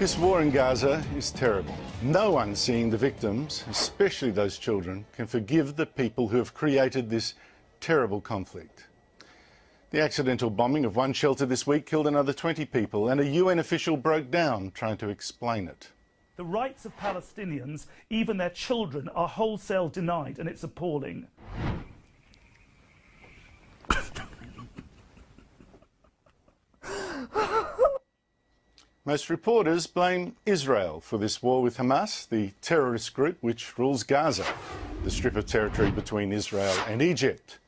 This war in Gaza is terrible. No one seeing the victims, especially those children, can forgive the people who have created this terrible conflict. The accidental bombing of one shelter this week killed another 20 people, and a UN official broke down trying to explain it. The rights of Palestinians, even their children, are wholesale denied, and it's appalling. Most reporters blame Israel for this war with Hamas, the terrorist group which rules Gaza, the strip of territory between Israel and Egypt.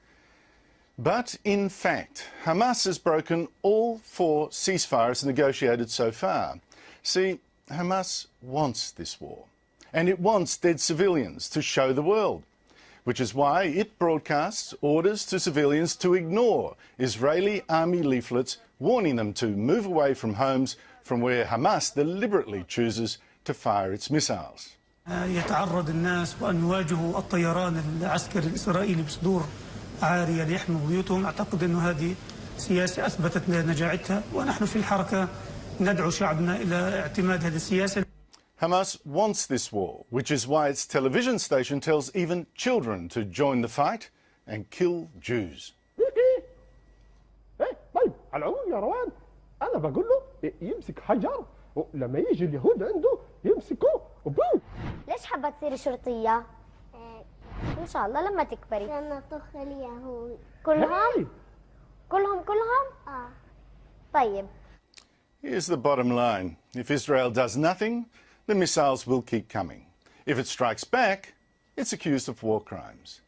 But in fact, Hamas has broken all 4 ceasefires negotiated so far. See, Hamas wants this war, and it wants dead civilians to show the world, which is why it broadcasts orders to civilians to ignore Israeli army leaflets warning them to move away from homes from where Hamas deliberately chooses to fire its missiles. يتعرض الناس وأن يواجهوا الطيران العسكري الإسرائيلي بصدور عارية ليحموا بيوتهم. أعتقد أن هذه سياسة أثبتت نجاعتها، ونحن في الحركة ندعو شعبنا إلى اعتماد هذه السياسة. Hamas wants this war, which is why its television station tells even children to join the fight and kill Jews. طيب على العموم يا روان أنا بقول له يمسك حجر ولما يجي اليهود عنده يمسكوه وبوم. ليش حابة تصيري شرطية؟ إن شاء الله لما تكبري. لأن أطخ اليهود. كلهم؟ كلهم؟ طيب. Here's the bottom line. If Israel does nothing, the missiles will keep coming. If it strikes back, it's accused of war crimes.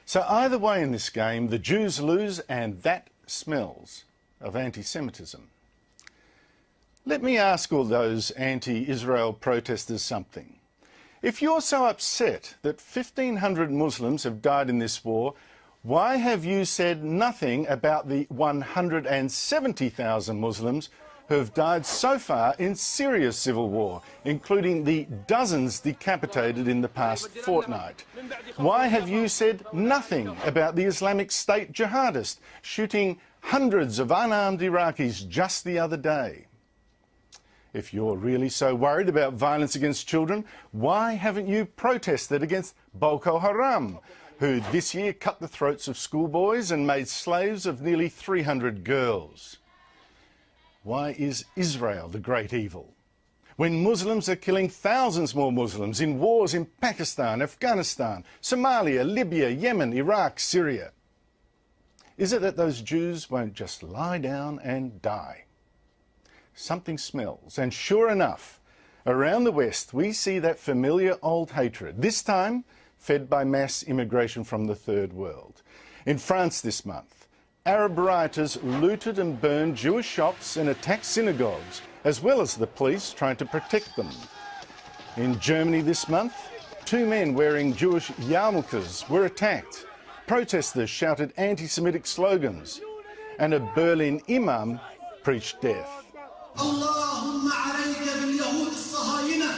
So either way in this game, the Jews lose, and that smells of anti-Semitism. Let me ask all those anti-Israel protesters something. If you're so upset that 1,500 Muslims have died in this war, why have you said nothing about the 170,000 Muslims who have died so far in Syria's civil war, including the dozens decapitated in the past fortnight? Why have you said nothing about the Islamic State jihadists shooting hundreds of unarmed Iraqis just the other day? If you're really so worried about violence against children, why haven't you protested against Boko Haram, who this year cut the throats of schoolboys and made slaves of nearly 300 girls? Why is Israel the great evil, when Muslims are killing thousands more Muslims in wars in Pakistan, Afghanistan, Somalia, Libya, Yemen, Iraq, Syria? Is it that those Jews won't just lie down and die? Something smells, and sure enough, around the West we see that familiar old hatred, this time fed by mass immigration from the Third World. In France this month, Arab rioters looted and burned Jewish shops and attacked synagogues, as well as the police trying to protect them. In Germany this month, 2 men wearing Jewish yarmulkes were attacked. Protesters shouted anti-Semitic slogans, and a Berlin imam preached death. اللهم عليك باليهود الصهاينة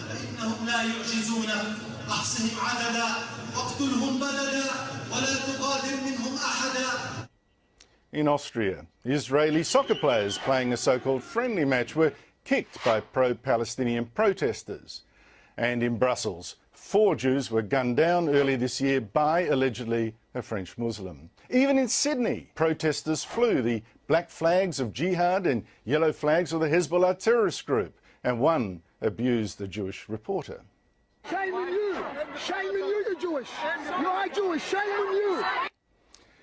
فإنهم لا يعجزونك أحصهم عددا واقتلهم بددا ولا تغادر منهم أحدا. In Austria, Israeli soccer players playing a so-called friendly match were kicked by pro-Palestinian protesters. And in Brussels, 4 Jews were gunned down earlier this year by, allegedly, a French Muslim. Even in Sydney, protesters flew the black flags of jihad and yellow flags of the Hezbollah terrorist group, and one abused a Jewish reporter. Shame on you! Shame on you, you're Jewish! You are Jewish! Shame on you!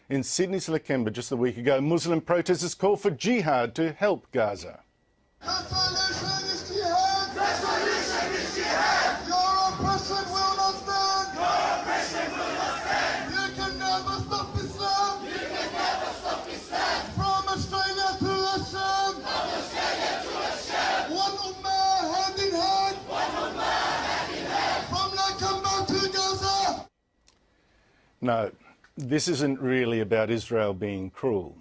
In Sydney's Lakemba just a week ago, Muslim protesters called for jihad to help Gaza. No, this isn't really about Israel being cruel.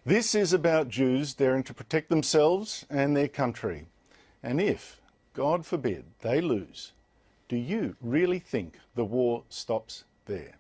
This is about Jews daring to protect themselves and their country. And if, God forbid, they lose, do you really think the war stops there?